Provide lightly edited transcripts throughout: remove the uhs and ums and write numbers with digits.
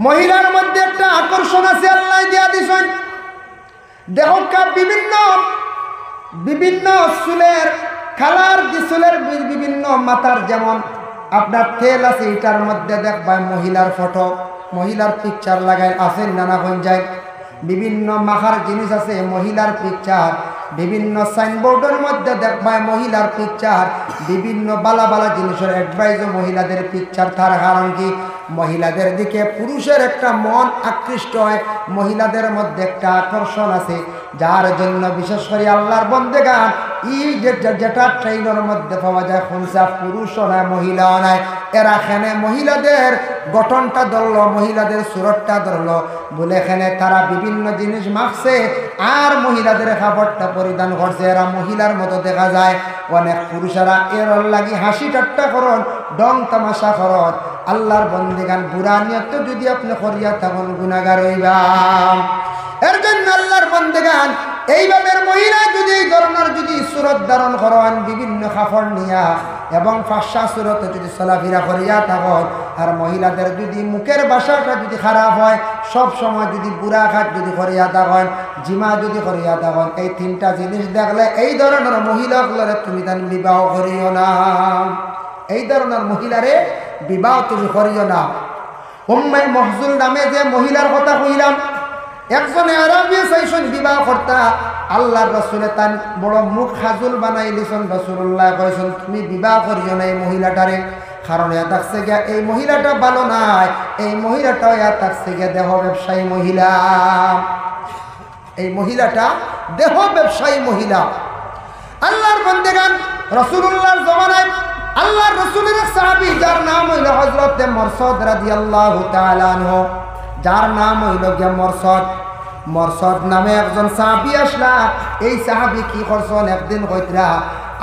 মহিলার মধ্যে একটা আকর্ষণ আছে আল্লাহ দিয়া দিছেন। দেখো বিভিন্ন বিভিন্ন চুলের কালার চুলের বিভিন্ন মাথার যেমন আপনার তেল আছে, এটার মধ্যে দেখবা মহিলার ফটো, মহিলার পিকচার লাগাই আছে নানা পঞ্চায়েত। বিভিন্ন মাখার জিনিস আছে মহিলার পিকচার, বিভিন্ন সাইনবোর্ডের মধ্যে দেখবা মহিলার পিকচার, বিভিন্ন বালা বালা জিনিসের অ্যাডভাইজও মহিলাদের পিকচার। তার কারণ কি? মহিলাদের দিকে পুরুষের একটা মন আকৃষ্ট হয়, মহিলাদের মধ্যে একটা আকর্ষণ আছে, যার জন্য বিশেষ করে আল্লাহর বন্দেগান এই যেটা ট্রেনের মধ্যে পাওয়া যায় খুলসা পুরুষও নয় মহিলাও নয়, এরা এখানে মহিলাদের গঠনটা ধরলো, মহিলাদের সুরতটা ধরলো বলে এখানে তারা বিভিন্ন জিনিস মাখছে আর মহিলাদের খাবারটা পরিধান করছে, এরা মহিলার মতো দেখা যায়। অনেক পুরুষেরা এর লাগি হাসি ঠাট্টা করন, ডং তামাশা করন। আল্লাহর বন্দেগান বুড়া নিয়ত যদি আপনি করিয়া তখন গুনাহগার হইবা। এর জন্য আল্লাহর বন্দেগান এইভাবে মহিলা যদি এই ধরনের যদি সুরত ধারণ করেন বিভিন্ন কাপড় নিয়া এবং ফাঁসা সুরতে যদি চলাফেরা করিয়া থাকেন, আর মহিলাদের যদি মুখের ভাষাটা যদি খারাপ হয়, সব সময় যদি বুড়া ঘাট যদি করিয়া থাকেন, জিমা যদি করিয়া থাকেন, এই তিনটা জিনিস দেখলে এই ধরনের মহিলাগুলোরে তুমি তান বিবাহ করিও না, এই ধরনের মহিলারে বিবাহ তুমি করিও না। উম্মে মহজুল নামে যে মহিলার কথা কইলাম, একজনে আরবি চাইছেন বিবাহ করতা, আল্লাহর রাসূলে তান বড় মুখ হাজুল বানাই দিছেন। রাসূলুল্লাহ কইছেন তুমি বিবাহ করিও না এই মহিলাটারে, কারণ এ থাকছে গিয়া এই মহিলাটা ভালো নাই, এই মহিলাটাও এ থাকছে গিয়া দেহ ব্যবসায়ী মহিলা, এই মহিলাটা দেহ ব্যবসায়ী মহিলা। আল্লাহর বান্দেগান রাসূলুল্লাহর জামানায় আল্লাহর রাসূলের এক সাহাবী যার নাম হইল হযরত মুরসাদ রাদিয়াল্লাহু তাআলা আনহু, যার নাম হইল গিয়া মরসদ নামে একজন সাহাবী আসলা। এই সাহাবী কি করছেন, একদিন কইতরা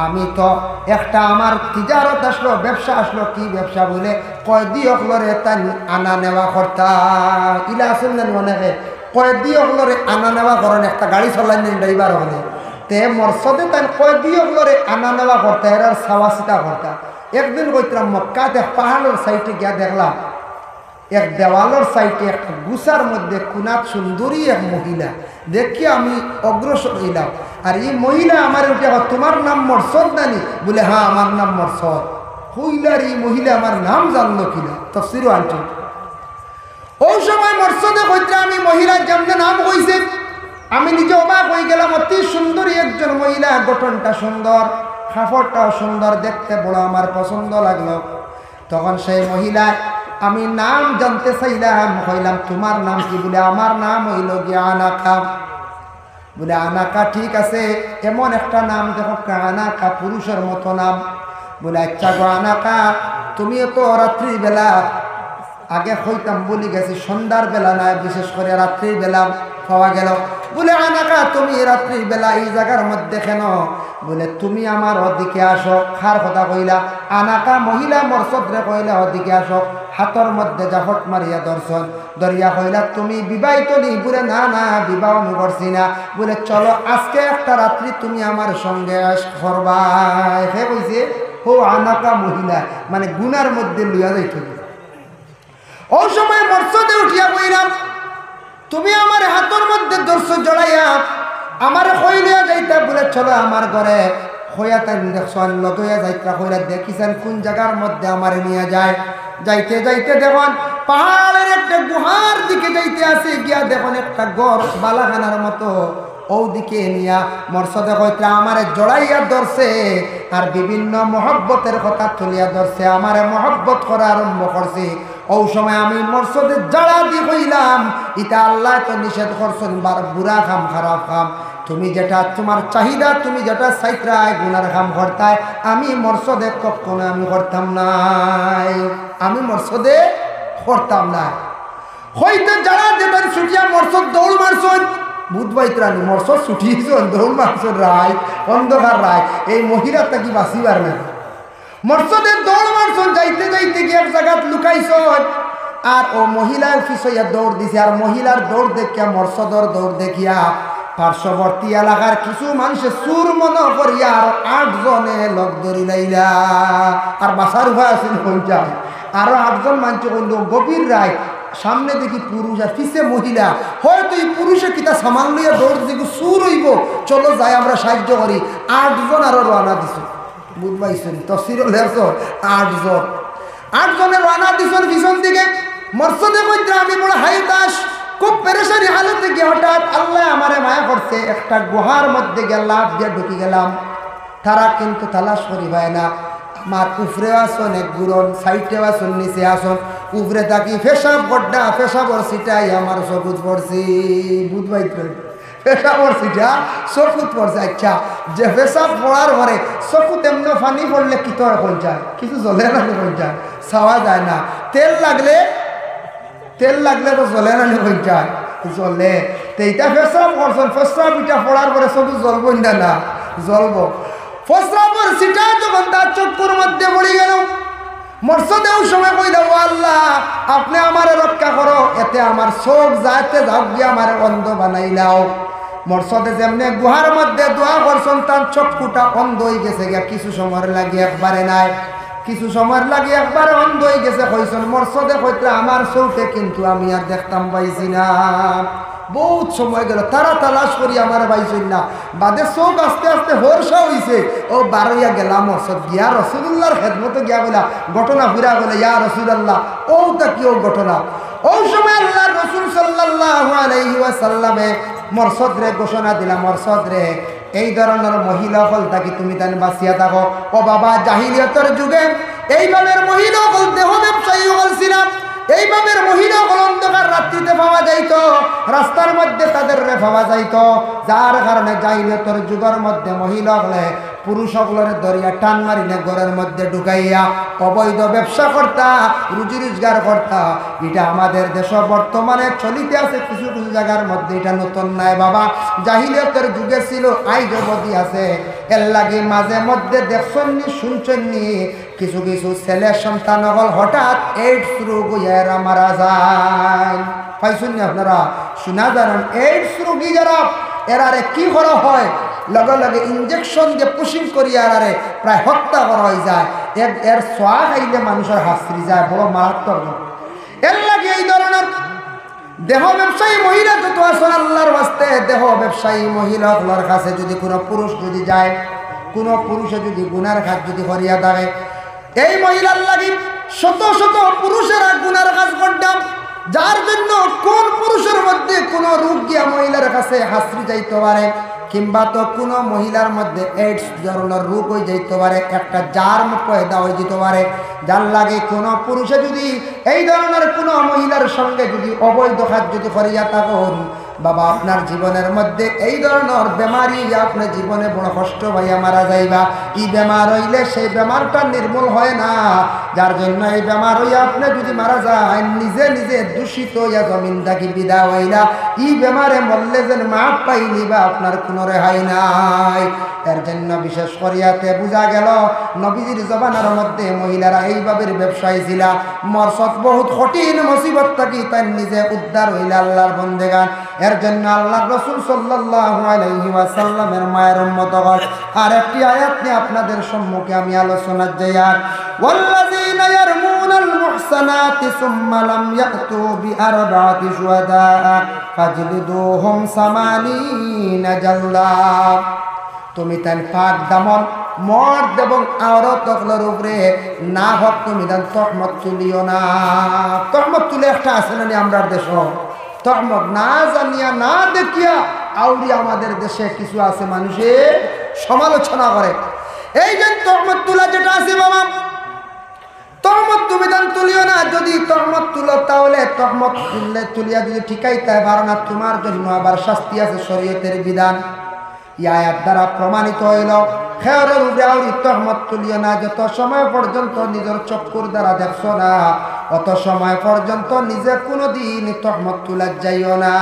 আমি তো একটা আমার তিজারত আসলো, ব্যবসা আসলো। কি ব্যবসা বলে? কয়েদি অকলরে তাই আনা নেওয়া করতা, ইলা আসেন না অনেকে কয়েদি অকলরে আনা নেওয়া করেন, একটা গাড়ি চলাই নেন ড্রাইভার হলে তে মরসদে তাই কয়েদি অকলরে আনা নেওয়া করতা, এর ছাওয়া চিতা করতা। একদিন কইতরা মক্কাতে পাহাড়ের সাইডে গিয়া দেখলাম এক দেওয়ালের সাইডে একটা গুছার মধ্যে কুনাত সুন্দরী এক মহিলা দেখি আমি অগ্রসর হইলাম। আর এই মহিলা আমার উঠে তোমার নাম মরসদ নানি? বলে হ্যাঁ আমার নাম মরসদ। হইলার এই মহিলা আমার নাম জানলো কিনা? তাফসীরও আনছে। ওই সময় মরসদে কইতরা আমি মহিলার যেমন নাম কইছে আমি নিজে অবাক হয়ে গেলাম। অতি সুন্দরী একজন মহিলা, গঠনটা সুন্দর, কাপড়টাও সুন্দর, দেখতে বড় আমার পছন্দ লাগলো। তখন সেই মহিলা আমি নাম জানতে চাইলাম, কইলাম তোমার নাম কি? বলে আমার নাম হইল গিয়া আনাকা। বলে আনাকা, ঠিক আছে, এমন একটা নাম দেখো আনাকা, পুরুষের মতো নাম। বলে আচ্ছা গো আনাকা, তুমি তো রাত্রির বেলা, আগে হইতাম বলি গেছি সন্ধ্যার বেলা না, বিশেষ করে রাত্রির বেলা পাওয়া গেল। বলে আনাকা তুমি রাত্রির বেলা এই জায়গার মধ্যে কেন? বলে তুমি আমার ওদিকে আসো। খার কথা কইলা আনাকা মহিলা মরসদরে কইলা ওদিকে আসো, হাতর মধ্যে জাফট মারিয়া দর্শন দরিয়া কইলা তুমি বিবাহিত নি? বলে না না বিবাহ আমি করছি না। বলে চলো আজকে একটা রাত্রি তুমি আমার সঙ্গে করবা। হে কইছে হো আনাকা মহিলা, মানে গুনার মধ্যে লইয়া যাইত। ওই সময় মরসদে উঠিয়া কইলাম তুমি আমার হাতর মধ্যে দর্শন জড়াইয়া আমার কইলিয়া যাইতা। বলে চলো আমার ঘরে হইয়া তাই দেখছেন লগইয়া যাইতা কইলা দেখিছেন কোন জায়গার মধ্যে আমার নিয়ে যায়। যাইতে যাইতে দেখুন পাহাড়ের একটা গুহার দিকে যাইতে আসে, গিয়া দেখুন একটা গড় বালাখানার মতো, ওদিকে নিয়া মরসদে কইতরা আমারে জড়াইয়া ধরছে আর বিভিন্ন মহব্বতের কথা তুলিয়া ধরছে, আমারে মহব্বত করা আরম্ভ করছে। ওই সময় আমি মরসদে জাড়া দিয়ে কইলাম ইটা আল্লাহ তো নিষেধ করছেন বুড়া খাম খারাপ খাম, তুমি যেটা তোমার চাহিদা তুমি যেটা চাইত্রায় গুনার কাম করতায়, আমি মরসদে কখনো আমি করতাম নাই, আমি মরসদে করতাম না। হইতে যারা যেতেন ছুটিয়া মরসদ দৌড় মারছন বুধবাইত্রানি মরসদ ছুটিয়েছেন দৌড় মারছন রায় অন্ধকার রায়, এই মহিলাটা কি বাঁচিবার না? মরসদের দৌড় মারছন, যাইতে যাইতে গিয়ে এক জায়গা লুকাইছন আর ও মহিলার পিছইয়া দৌড় দিছে। আর মহিলার দৌড় দেখিয়া মরসদর দৌড় দেখিয়া পার্শ্ববর্তী এলাকার কিছু মানুষের সুর মনে করিয়া আর 8 জনে লোক ধরি লাইলা। আর বাসার উপায় আছে পঞ্চায়েত আরো 8 জন মানুষ কইল গভীর রায় সামনে দেখি পুরুষ আর পিছে মহিলা, হয়তো এই পুরুষে কিতা সামান লইয়া দৌড় দিকে সুর হইব, চলো যাই আমরা সাহায্য করি। 8 জন আরো রানা দিছ, বুঝবাইছেন তফসির লেছ, 8 জনের রানা দিছেন পিছন দিকে। মরসদে মধ্যে আমি বড় হাইতাস, খুব পেরেশানি হালতে গিয়ে হঠাৎ আল্লাহ আমারে মায়া করছে, একটা গুহার মধ্যে গেলাম, দিয়ে ঢুকে গেলাম। তারা কিন্তু তালাশ করি হয় না, আমার উফরে আসন এক গুরন, সাইডে আসন, নিচে আসন, উপরে থাকি ফেসাব গড্ডা, ফেসাবর সিটাই আমার সবুজ পড়ছি, বুধবাই পেশাবর সিটা চকুত পড়ছে। আচ্ছা, যে পেশাব পড়ার পরে চকুত এমনি পানি পড়লে কি তো এখন যায়, কিছু জ্বলে না এখন যায়, ছাওয়া যায় না। তেল লাগলে তো জ্বলে না এখন যায়, জ্বলে। তো এইটা পেশাব করছেন, পেশাব ইটা পড়ার পরে চকুত জ্বলব না, জ্বলব। পেশাবর সিটা যখন তার চক্ষুর মধ্যে পড়ে গেল, মরসদেও সময় কই দেবো আল্লাহ আপনি আমারে রক্ষা করো, এতে আমার চোখ যাইতে যাও গিয়ে আমার অন্ধ বানাই নাও। মরসদে যেমনি গুহার মধ্যে দোয়া করছেন, তার চক্ষুটা অন্ধ হয়ে গেছে গিয়া, কিছু সময় লাগে একবারে নাই, কিছু সময় লাগে একবারে অন্ধ হয়ে গেছে। কইছেন মরসদে কইতে আমার চোখে কিন্তু আমি আর দেখতাম পাইছি না। বহুত সময় গেল, তারা তালাশ করি আমার পাইছেন না, বাদে চোখ আস্তে আস্তে হর্ষা হয়েছে। ও বারইয়া গেলাম মরসদ গিয়া রসুল্লাহর খেদমতে গিয়া বলা ঘটনা ফিরা বলে, ইয়া রসুল্লাহ ও তা কি ও ঘটনা। ওই সময় আল্লাহ রসুল সাল্লাল্লাহু আলাইহি ওয়াসাল্লামে মরসদ রে ঘোষণা দিলাম, মরসদ রে এই ধরনের মহিলা হল থাকি তুমি তান বাঁচিয়া থাকো। ও বাবা, জাহিলিয়তের যুগে এইভাবে মহিলা হল দেহ ব্যবসায়ী হল ছিলাম, এইভাবে মহিলা হল অন্ধকার রাত্রিতে পাওয়া যাইত, রাস্তার মধ্যে তাদের রে পাওয়া যাইত, যার কারণে জাহিলিয়তের যুগের মধ্যে মহিলা হলে পুরুষ সকলের দরিয়া টান মারিলে ঘরের মধ্যে ঢুকাইয়া অবৈধ ব্যবসা করতা, রুজি রোজগার করতা। এটা আমাদের দেশ বর্তমানে চলিতে আছে, কিছু কিছু জায়গার মধ্যে, এটা নতুন নাই বাবা, জাহিলিয়তের যুগে ছিল, আইজ অবধি আছে। এর লাগে মাঝে মধ্যে দেখছন্নি শুনছন্নি কিছু কিছু ছেলে সন্তান হল হঠাৎ এইডস রোগ হইয়া মারা যায়, পাইছুন আপনারা শোনা জানেন? এইডস রোগী যারা এরারে কি করা হয়, লগে লগে ইঞ্জেকশন দিয়ে পুশিং করিয়া এরারে প্রায় হত্যা করা হয়ে যায়। এর সোয়া খাইলে মানুষের হাসরি যায়, বড় মারাত্মক। এর লাগে এই ধরনের দেহ ব্যবসায়ী মহিলা যত আসল আল্লাহর বাস্তে, দেহ ব্যবসায়ী মহিলাগুলোর কাছে যদি কোনো পুরুষ যদি যায়, কোনো পুরুষে যদি গুনার কাজ যদি করিয়া দেয়, এই মহিলার লাগি শত শত পুরুষেরা গুনার কাজ করতাম, যার জন্য কোন পুরুষের মধ্যে কোনো রোগ গিয়া মহিলার কাছে হাসরি যাইতে পারে, কিংবা তো কোনো মহিলার মধ্যে এইডস ধরনের রোগ হয়ে যাইতে পারে, একটা জার্ম পয়দা হয়ে যেতে পারে, যার লাগে কোনো পুরুষে যদি এই ধরনের কোনো মহিলার সঙ্গে যদি অবৈধ কাজ যদি করিয়া থাকুন, বাবা আপনার জীবনের মধ্যে এই ধরনের বেমারি আপনার জীবনে বড় কষ্ট ভাইয়া মারা যাইবা। এই বেমার হইলে সেই বেমারটা নির্মূল হয় না, যার জন্য এই বেমার হইয়া আপনি যদি মারা যায়, নিজে নিজে দূষিত হইয়া জমিন থাকি বিদা হইলা, এই বেমারে মরলে যেন মাপ পাইনি বা আপনার কোনো রেহাই নাই। এর জন্য বিশেষ করিয়াতে বোঝা গেল নবীজির জবানার মধ্যে মহিলারা এইভাবে ব্যবসায়ী ছিল। মরসদ বহুত কঠিন মুসিবত থাকি তাই নিজে উদ্ধার হইলা আল্লাহর বন্দেগান। এর জন্য আল্লাহ রসুল সাল্লাল্লাহু আলাইহি ওয়াসাল্লামের মায়ের উম্মতগণ আরেকটি আয়াত নিয়ে আপনাদের সম্মুখে আমি আলোচনা যাই। ওয়াল্লাযীনা ইয়ারমুনাল মুহসানাতি সুম্মা লাম ইয়াতু বিআরবা'তি শুহাদা ফাজলিদুহুম 80 জাল্লা। তুমি তাই পাক দামন মর্দ এবং আওরাতগুলোর উপরে না হোক তুমি তাই তহমত তুলিও না। তহমত তুলে একটা আছে না আমরা দেশ, তহমত না জানিয়া না দেখিয়া আউরি আমাদের দেশে কিছু আছে মানুষে সমালোচনা করে। এই যে তহমত তুলা যেটা আছে বাবা, তহমত তুমি তাই তুলিও না। যদি তহমত তুলো তাহলে তহমত তুলিয়া যদি ঠিকাইতে পারো না, তোমার জন্য আবার শাস্তি আছে, শরীয়তের বিধান। আয়াত দ্বারা প্রমাণিত হইল খেয়ারের উপরে আউরি তহমত তুলিও না। যত সময় পর্যন্ত নিজের চক্ষুর দ্বারা দেখছো না, অত সময় পর্যন্ত নিজে কোনোদিন তহমত তুলা যাইও না।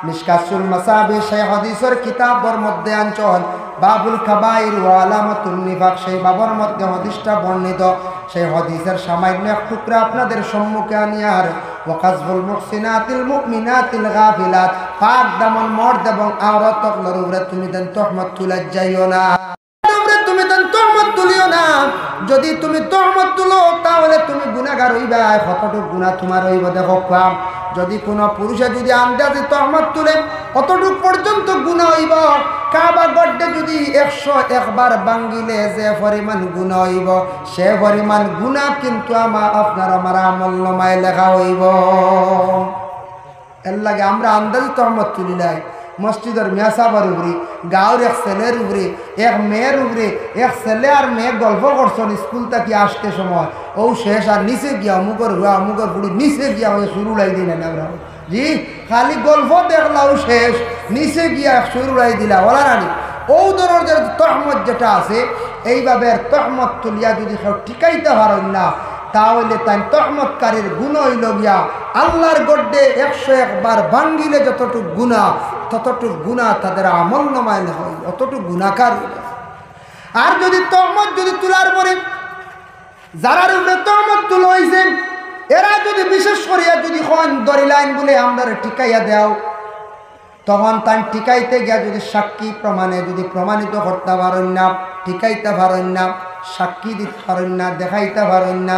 মিশকাতুল মাসাবি সেই হাদিসের কিতাবের মধ্যে আনচল বাবুল কাবাইর ওয়া আলামাতুন নিফাক, সেই বাবর মধ্যে হাদিসটা বর্ণিত। সেই হাদিসের সামান্য এক টুকরা আপনাদের সম্মুখে আনিয়ার ওয়াকাজবুল মুহসিনাতিল মুমিনাতিল গাফিলাত, পাক দামন মর্দ এবং আওরাতগুলোর উপরে তুমি দেন তহমত তুলা যাইও না। উপরে তুমি তহমত তুলিও না। যদি তুমি তহমত তুলো তাহলে তুমি গুনাহগার হইবা। কতটুক গুনাহ তোমার হইব দেখো কাম। যদি কোনো পুরুষে যদি আন্দাজে তহমত তুলে কতটুক পর্যন্ত গুনাহ হইব। কাবা গড্ডে যদি 101 বার ভাঙ্গিলে যে পরিমাণ গুনাহ হইব সে পরিমাণ গুনাহ কিন্তু আপনার আমার আমলনামায় লেখা হইব। এর লাগে আমরা আন্দাজে তহমত তুলি নাই। মসজিদের মিয়া সাহেবের উপরে, গাঁওর এক ছেলের উপরে, এক মেয়ের উপরে, এক ছেলে আর মেয়ে গল্প করছেন স্কুল থেকে আসতে সময়, ও শেষ আর নিচে গিয়া অমুকর হুয়া অমুকর বুড়ি নিচে গিয়া শুরু লাই দিলেন আমরা। জি খালি গল্প দেখলাও শেষ, নিচে গিয়া শুরু লাই দিলা বলা রানি। ও ধরনের তহমত যেটা আছে এইভাবে তহমত তুলিয়া যদি কেউ টিকাইতে পারেন না তাহলে তাই তহমতকারীর গুণ হইল গিয়া আল্লাহর গড্ডে 101 বার ভাঙ্গিলে যতটুক গুনাহ ততটুক গুনাহ তাদের আমলনামায় হয়, অতটুক গুনাহকার। আর যদি তহমত যদি তোলার পরে যারার উপরে তহমত তুলো হয়েছে এরা যদি বিশেষ করিয়া যদি হন দরিলাইন বলে আমরা টিকাইয়া দেও, তখন তাই টিকাইতে গিয়া যদি সাক্ষী প্রমাণে যদি প্রমাণিত করতে পারেন না, টিকাইতে পারেন না, সাক্ষী দিতে পারেন না, দেখাইতে পারেন না,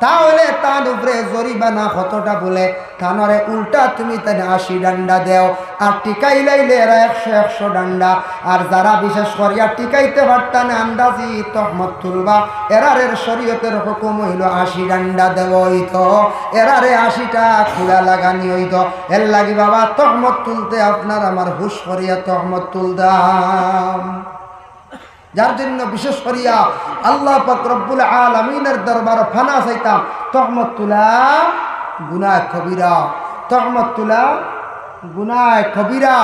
তাহলে তার উপরে জরিমানা কতটা বলে থানরে উল্টা তুমি তাই 80 ডান্ডা দেও। আর টিকাই লাইলে এরা 100 ডান্ডা। আর যারা বিশেষ করিয়া টিকাইতে পারতাম আন্দাজি তহমত তুলবা এরারের শরীয়তের হুকুম হইল 80 ডান্ডা দেব হইত, এরারে 80টা খুলা লাগানি হইত। এর লাগি বাবা তহমত তুলতে আপনার আমার হুশ করিয়া তহমত তুলতাম। যার জন্য বিশেষ করিয়া আল্লাহ পাক রব্বুল আলামিনের দরবার ফানা চাইতাম তহমত তুলা গুনাহ কবিরা, তহমত তুলা গুনাহ কবিরা।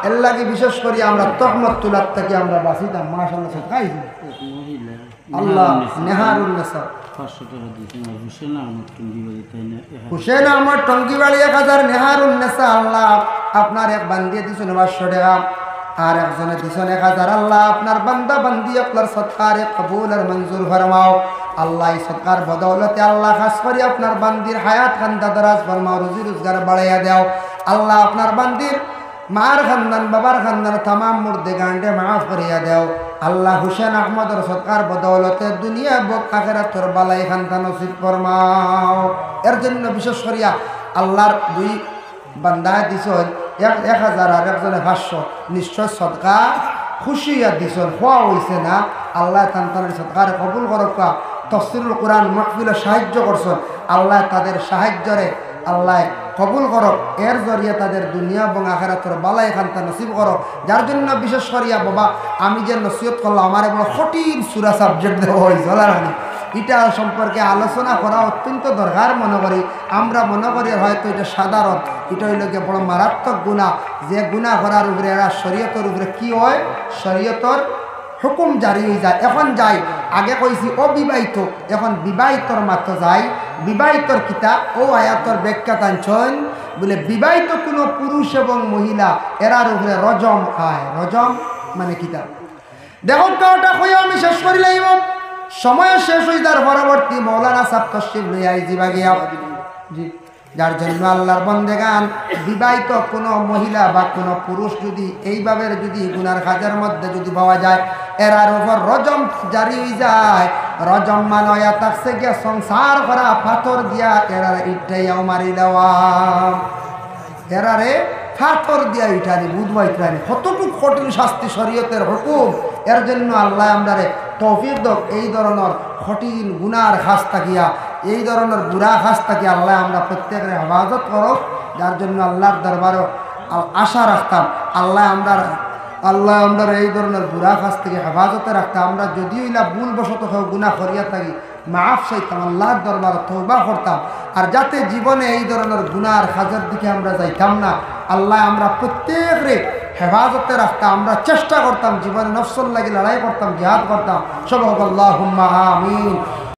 এর লাগে বিশেষ করিয়া আমরা তহমত তুলার থেকে আমরা বাঁচিতাম। মাশাআল্লাহ খাইছি আল্লাহ নেহারুন নেসা হুসেন আহমদ টঙ্গিবাড়ি 1000 নেহারুন নেসা আল্লাহ আপনার এক বান্দিয়ে দিছেন 500 টাকা আর একজনে দিছেন 1000। আল্লাহ আপনার বান্দা বান্দি আপনার সৎকারে কবুল আর মঞ্জুর ফরমাও। আল্লাহ এই সৎকার বদৌলতে আল্লাহ খাস করে আপনার বান্দির হায়াত খান্দা দরাজ ফরমাও, রুজি রোজগার বাড়াইয়া দাও। আল্লাহ আপনার বান্দির মার খানদান বাবার খানদান তামাম মুর্দে গান্ডে মাফ করিয়া দাও। আল্লাহ হুসেন আহমদের সৎকার বদৌলতে দুনিয়া বক আখিরাতের বালাই খান্দা নসিব ফরমাও। এর জন্য বিশেষ করিয়া আল্লাহর দুই বান্দা দিছেন 1000 আর একজনে 500 নিশ্চয় সদকা খুশিয়া দিছেন হওয়া হয়েছে না। আল্লাহ তান্তানের সদকার কবুল করক। তফসিরুল কোরআন মাহফিলে সাহায্য করছেন, আল্লাহ তাদের সাহায্যরে আল্লাহ কবুল করক। এর জরিয়ে তাদের দুনিয়া এবং আখিরাতের বালাই খান্তা নসিব করক। যার জন্য বিশেষ করিয়া বাবা আমি যে নসিহত করলাম আমার বড় কঠিন সুরা সাবজেক্ট দেওয়া হয়েছে রানি, এটা সম্পর্কে আলোচনা করা অত্যন্ত দরকার মনে করি। আমরা মনে করি হয়তো এটা সাধারণ, এটা হইল গিয়ে বড় মারাত্মক গুনাহ। যে গুনাহ করার উপরে এরা শরীয়তের উপরে কি হয়, শরীয়তর হুকুম জারি হয়ে যায়। এখন যাই আগে কইছি অবিবাহিত, এখন বিবাহিতর মাত্র যায়। বিবাহিতর কিতাব ও আয়াতর ব্যাখ্যা টানছেন বলে বিবাহিত কোনো পুরুষ এবং মহিলা এরার উপরে রজম খায়। রজম মানে কিতাব দেখো ওটা কই আমি শেষ করি লাইব, সময় শেষ হয়ে যার পরবর্তী মৌলানা সাহেব তশরিফ লই আইজি বাগিয়া। জি যার জন্য আল্লাহর বন্দেগান বিবাহিত কোনো মহিলা বা কোনো পুরুষ যদি এইভাবে যদি গুনার কাজের মধ্যে যদি পাওয়া যায় এরার উপর রজম জারি হয়ে যায়। রজম মানয়া থাকছে গিয়া সংসার করা পাথর দিয়া এরার ইটাইয়াও মারি দেওয়া, এরারে পাথর দিয়া ইটানি বুধবা ইটানি কতটুকু কঠিন শাস্তি শরীয়তের হুকুম। এর জন্য আল্লাহ আমরারে তৌফিক দাও এই ধরনের কঠিন গুনার খাস থাকিয়া এই ধরনের বুড়া খাস থাকি আল্লাহ আমরা প্রত্যেকের হেফাজত করো। যার জন্য আল্লাহর দরবারও আশা রাখতাম আল্লাহ আমরা এই ধরনের বুড়া খাস থেকে হেফাজতে রাখতাম। আমরা যদিও ইলা ভুলবশত কেউ গুনাহ করিয়া থাকি মাফ চাইতাম, আল্লাহর দরবার তওবা করতাম। আর যাতে জীবনে এই ধরনের গুনার খাজের দিকে আমরা যাইতাম না, আল্লাহ আমরা প্রত্যেকরে হেফাজতে রাখতাম। আমরা চেষ্টা করতাম জীবনে নফসের লাগি লড়াই করতাম, জিহাদ করতাম। সব আল্লাহুম্মা আমিন।